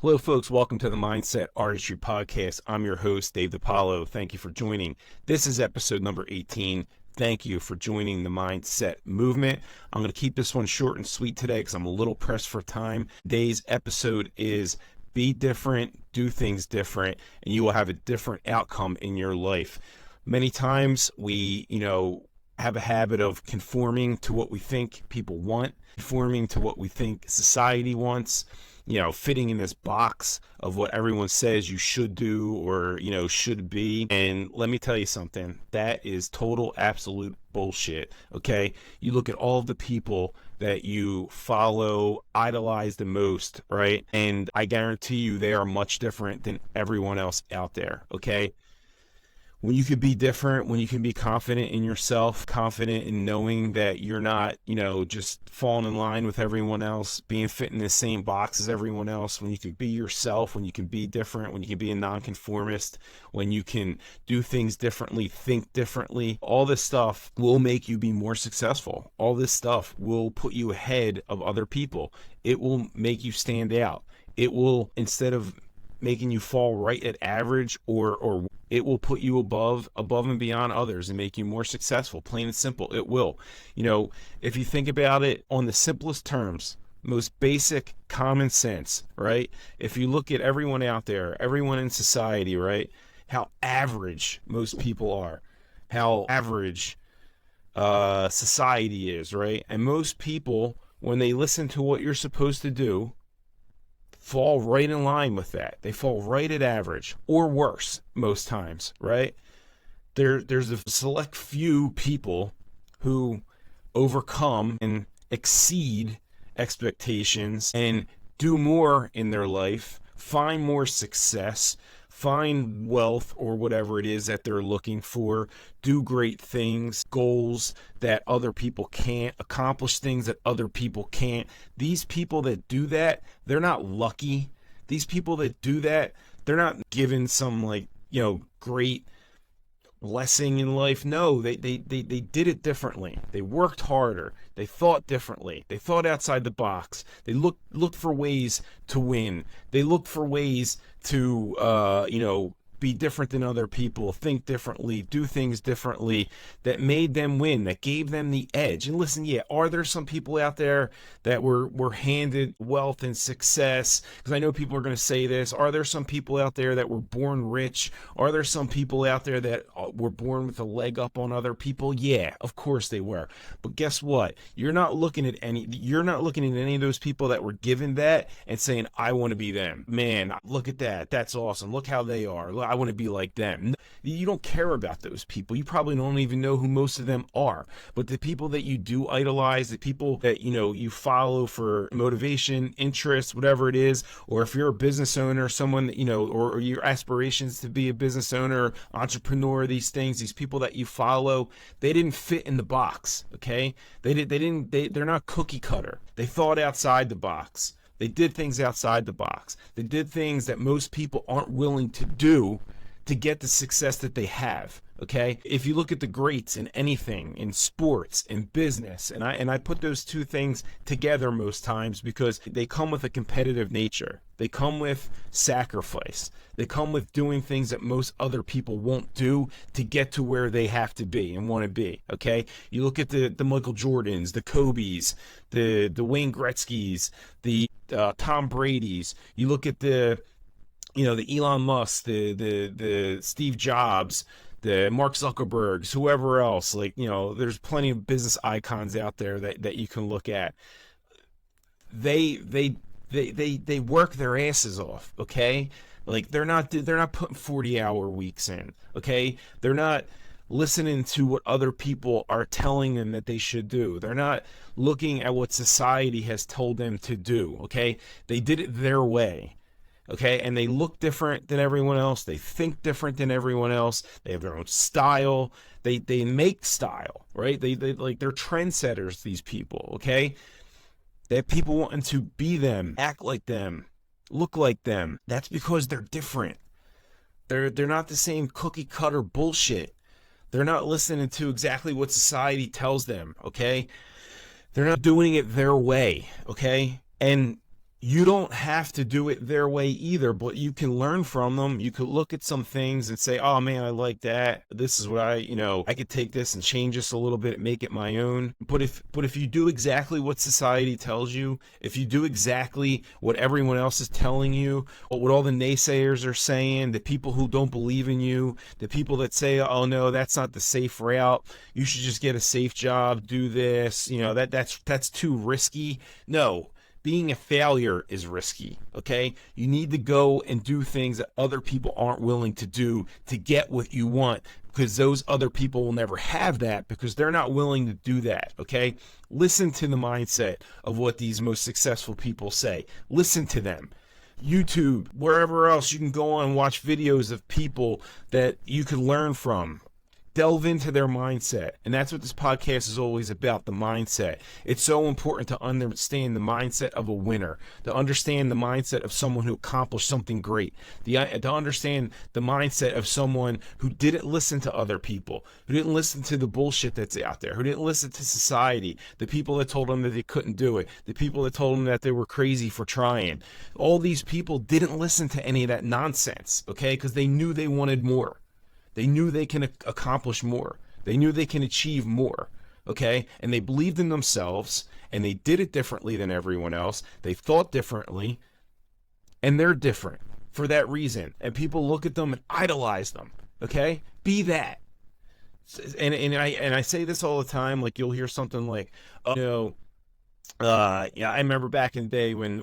Hello, folks. Welcome to the Mindset Artistry Podcast. I'm your host, Dave Paolo. Thank you for joining. This is episode number 18. Thank you for joining the Mindset Movement. I'm going to keep this one short and sweet today because I'm a little pressed for time. Today's episode is be different, do things different, and you will have a different outcome in your life. Many times we, have a habit of conforming to what we think people want, conforming to what we think society wants, fitting in this box of what everyone says you should do or, should be. And let me tell you something, that is total, absolute bullshit. Okay. You look at all of the people that you follow, idolize the most, right? And I guarantee you they are much different than everyone else out there. Okay. When you can be different, when you can be confident in yourself, confident in knowing that you're not, just falling in line with everyone else, being fit in the same box as everyone else, when you can be yourself, when you can be different, when you can be a nonconformist, when you can do things differently, think differently, all this stuff will make you be more successful. All this stuff will put you ahead of other people. It will make you stand out. It will, instead of making you fall right at average, or it will put you above and beyond others and make you more successful. Plain and simple, it will. If you think about it on the simplest terms, most basic common sense, right? If you look at everyone out there, everyone in society, right? How average most people are, how average society is, right? And most people, when they listen to what you're supposed to do, fall right in line with that. They fall right at average or worse most times, right? There's a select few people who overcome and exceed expectations and do more in their life, find more success, find wealth or whatever it is that they're looking for, do great things, goals that other people can't, accomplish things that other people can't. These people that do that, they're not lucky. These people that do that, they're not given some great blessing in life. No, they did it differently. They worked harder. They thought differently. They thought outside the box. They looked for ways to win. They looked for ways to be different than other people, think differently, do things differently, that made them win, that gave them the edge. And listen, are there some people out there that were handed wealth and success? Because I know people are going to say this. Are there some people out there that were born rich? Are there some people out there that were born with a leg up on other people? Yeah, of course they were. But guess what? You're not looking at any of those people that were given that and saying, I want to be them. Man, look at that. That's awesome. Look how they are. I want to be like them. You don't care about those people. You probably don't even know who most of them are. But the people that you do idolize, the people that you follow for motivation, interest, whatever it is, or if you're a business owner, someone that or your aspirations to be a business owner, entrepreneur, these people that you follow, they didn't fit in the box. Okay, they're not cookie cutter. They thought outside the box. They did things outside the box. They did things that most people aren't willing to do to get the success that they have. Okay, if you look at the greats in anything, in sports, in business, and I put those two things together most times because they come with a competitive nature. They come with sacrifice. They come with doing things that most other people won't do to get to where they have to be and want to be. Okay, you look at the Michael Jordans, the Kobes, the Wayne Gretzky's, the Tom Brady's. You look at the Elon Musk, the Steve Jobs, the Mark Zuckerbergs, whoever else. There's plenty of business icons out there that you can look at. They work their asses off. Okay, they're not putting 40-hour weeks in. Okay, they're not listening to what other people are telling them that they should do. They're not looking at what society has told them to do. Okay, they did it their way. Okay, and they look different than everyone else. They think different than everyone else. They have their own style. They make style, right? They're trendsetters, these people, okay? They have people wanting to be them, act like them, look like them. That's because they're different. They're not the same cookie cutter bullshit. They're not listening to exactly what society tells them, okay? They're not doing it their way, okay? And you don't have to do it their way either, but you can learn from them. You could look at some things and say, oh man, I like that. This is what I could take this and change this a little bit, make it my own. But if you do exactly what society tells you, if you do exactly what everyone else is telling you, what all the naysayers are saying, the people who don't believe in you, the people that say, oh no, that's not the safe route, you should just get a safe job, do this, that's too risky. No. Being a failure is risky, okay? You need to go and do things that other people aren't willing to do to get what you want, because those other people will never have that because they're not willing to do that, okay? Listen to the mindset of what these most successful people say. Listen to them. YouTube, wherever else, you can go on and watch videos of people that you can learn from. Delve into their mindset. And that's what this podcast is always about, the mindset. It's so important to understand the mindset of a winner, to understand the mindset of someone who accomplished something great, to understand the mindset of someone who didn't listen to other people, who didn't listen to the bullshit that's out there, who didn't listen to society, the people that told them that they couldn't do it, the people that told them that they were crazy for trying. All these people didn't listen to any of that nonsense, okay? Because they knew they wanted more. They knew they can accomplish more. They knew they can achieve more, okay? And they believed in themselves, and they did it differently than everyone else. They thought differently, and they're different for that reason. And people look at them and idolize them, okay? Be that. And I say this all the time. Like, you'll hear something like, I remember back in the day when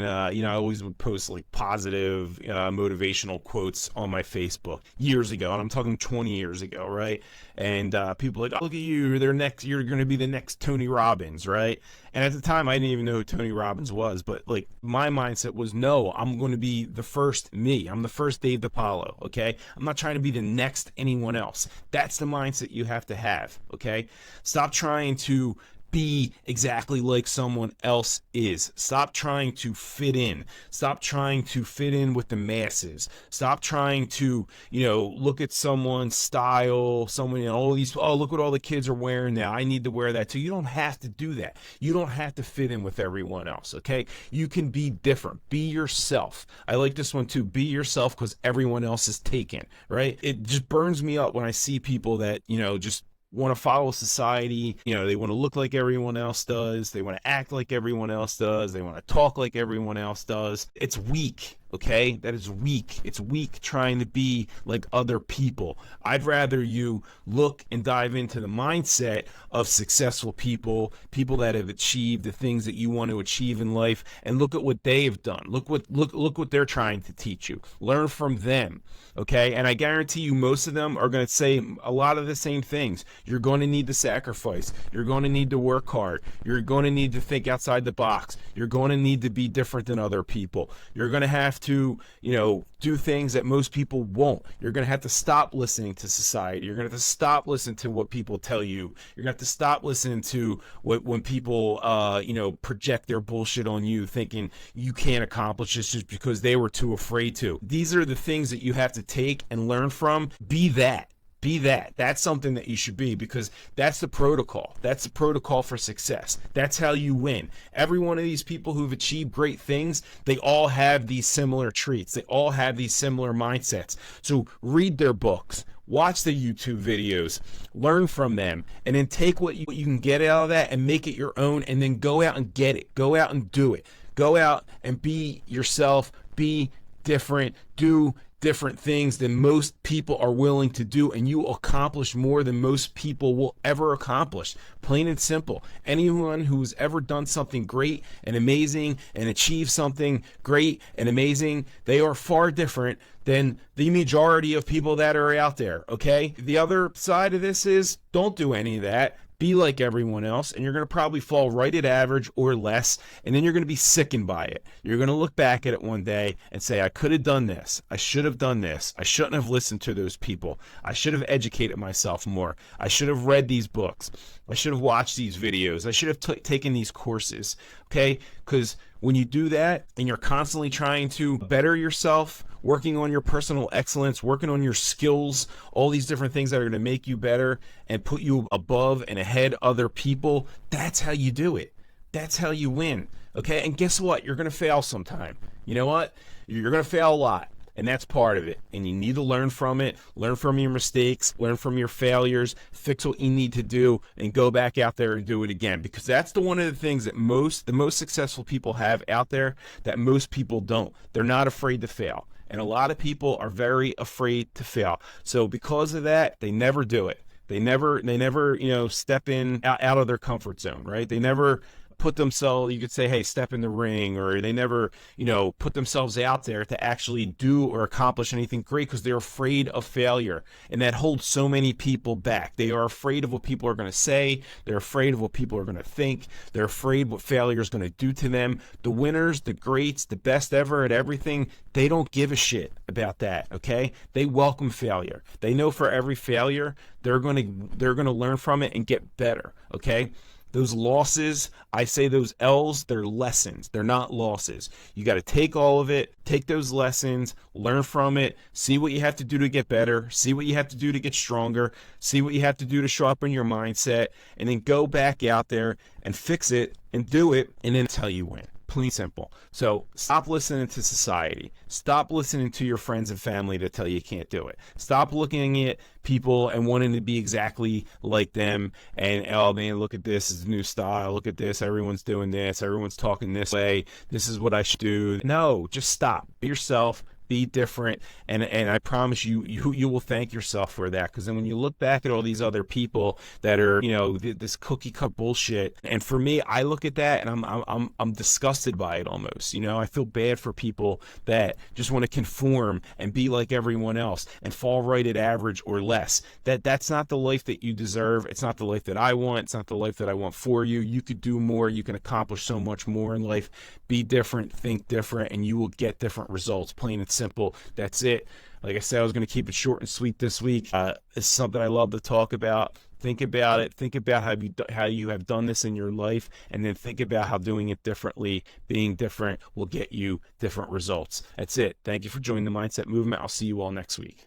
I always would post like positive motivational quotes on my Facebook years ago, and I'm talking 20 years ago, right? And people like, oh, look at you, you're going to be the next Tony Robbins, right? And at the time, I didn't even know who Tony Robbins was, but like my mindset was, no, I'm going to be the first me. I'm the first Dave Paolo, okay? I'm not trying to be the next anyone else. That's the mindset you have to have, okay? Stop trying to be exactly like someone else is. Stop trying to fit in. Stop trying to fit in with the masses. Stop trying to, look at someone's style, look what all the kids are wearing now. I need to wear that too. You don't have to do that. You don't have to fit in with everyone else, okay? You can be different. Be yourself. I like this one too. Be yourself because everyone else is taken, right? It just burns me up when I see people that, just want to follow society. They want to look like everyone else does. They want to act like everyone else does. They want to talk like everyone else does. It's weak, okay? That is weak. It's weak trying to be like other people. I'd rather you look and dive into the mindset of successful people that have achieved the things that you want to achieve in life, and look at what they've done. Look what they're trying to teach you. Learn from them, okay? And I guarantee you most of them are going to say a lot of the same things. You're going to need to sacrifice. You're going to need to work hard. You're going to need to think outside the box. You're going to need to be different than other people. You're going to have to, do things that most people won't. You're going to have to stop listening to society. You're going to have to stop listening to what people tell you. You're going to have to stop listening to when people, project their bullshit on you, thinking you can't accomplish this just because they were too afraid to. These are the things that you have to take and learn from. Be that. Be that. That's something that you should be, because that's the protocol. That's the protocol for success. That's how you win. Every one of these people who've achieved great things, they all have these similar traits. They all have these similar mindsets. So read their books, watch the YouTube videos, learn from them, and then take what you can get out of that and make it your own, and then go out and get it. Go out and do it. Go out and be yourself. Be different. Do different things than most people are willing to do, and you will accomplish more than most people will ever accomplish. Plain and simple. Anyone who's ever done something great and amazing and achieved something great and amazing, they are far different than the majority of people that are out there, okay? The other side of this is, don't do any of that. Be like everyone else, and you're going to probably fall right at average or less, and then you're going to be sickened by it. You're going to look back at it one day and say, I could have done this. I should have done this. I shouldn't have listened to those people. I should have educated myself more. I should have read these books. I should have watched these videos. I should have taken these courses, okay? Because when you do that and you're constantly trying to better yourself, working on your personal excellence, working on your skills, all these different things that are going to make you better and put you above and ahead other people, that's how you do it. That's how you win. Okay. And guess what? You're going to fail sometime. You know what? You're going to fail a lot. And that's part of it. And you need to learn from it, learn from your mistakes, learn from your failures, fix what you need to do, and go back out there and do it again. Because that's one of the things that the most successful people have out there that most people don't. They're not afraid to fail. And a lot of people are very afraid to fail. So because of that, they never do it. They never, step out of their comfort zone, right? They never put themselves, you could say, hey, step in the ring, or they never, put themselves out there to actually do or accomplish anything great because they're afraid of failure. And that holds so many people back. They are afraid of what people are going to say. They're afraid of what people are going to think. They're afraid what failure is going to do to them. The winners, the greats, the best ever at everything, they don't give a shit about that, okay? They welcome failure. They know for every failure, they're going to learn from it and get better, okay? Those losses, I say those L's, they're lessons. They're not losses. You got to take all of it, take those lessons, learn from it, see what you have to do to get better, see what you have to do to get stronger, see what you have to do to sharpen your mindset, and then go back out there and fix it and do it, and then that's how you win. Plain simple. So stop listening to society. Stop listening to your friends and family that tell you can't do it. Stop looking at people and wanting to be exactly like them. And, oh man, look at this. It's a new style. Look at this. Everyone's doing this. Everyone's talking this way. This is what I should do. No, just stop. Be yourself. Be different, and I promise you will thank yourself for that. Because then when you look back at all these other people that are this cookie cut bullshit, and for me, I look at that and I'm disgusted by it almost. I feel bad for people that just want to conform and be like everyone else and fall right at average or less. That's not the life that you deserve. It's not the life that I want. It's not the life that I want for you. You could do more. You can accomplish so much more in life. Be different, think different, and you will get different results. Plain and simple. That's it. Like I said, I was going to keep it short and sweet this week. It's something I love to talk about. Think about it. Think about how you have done this in your life, and then think about how doing it differently, being different, will get you different results. That's it. Thank you for joining the Mindset Movement. I'll see you all next week.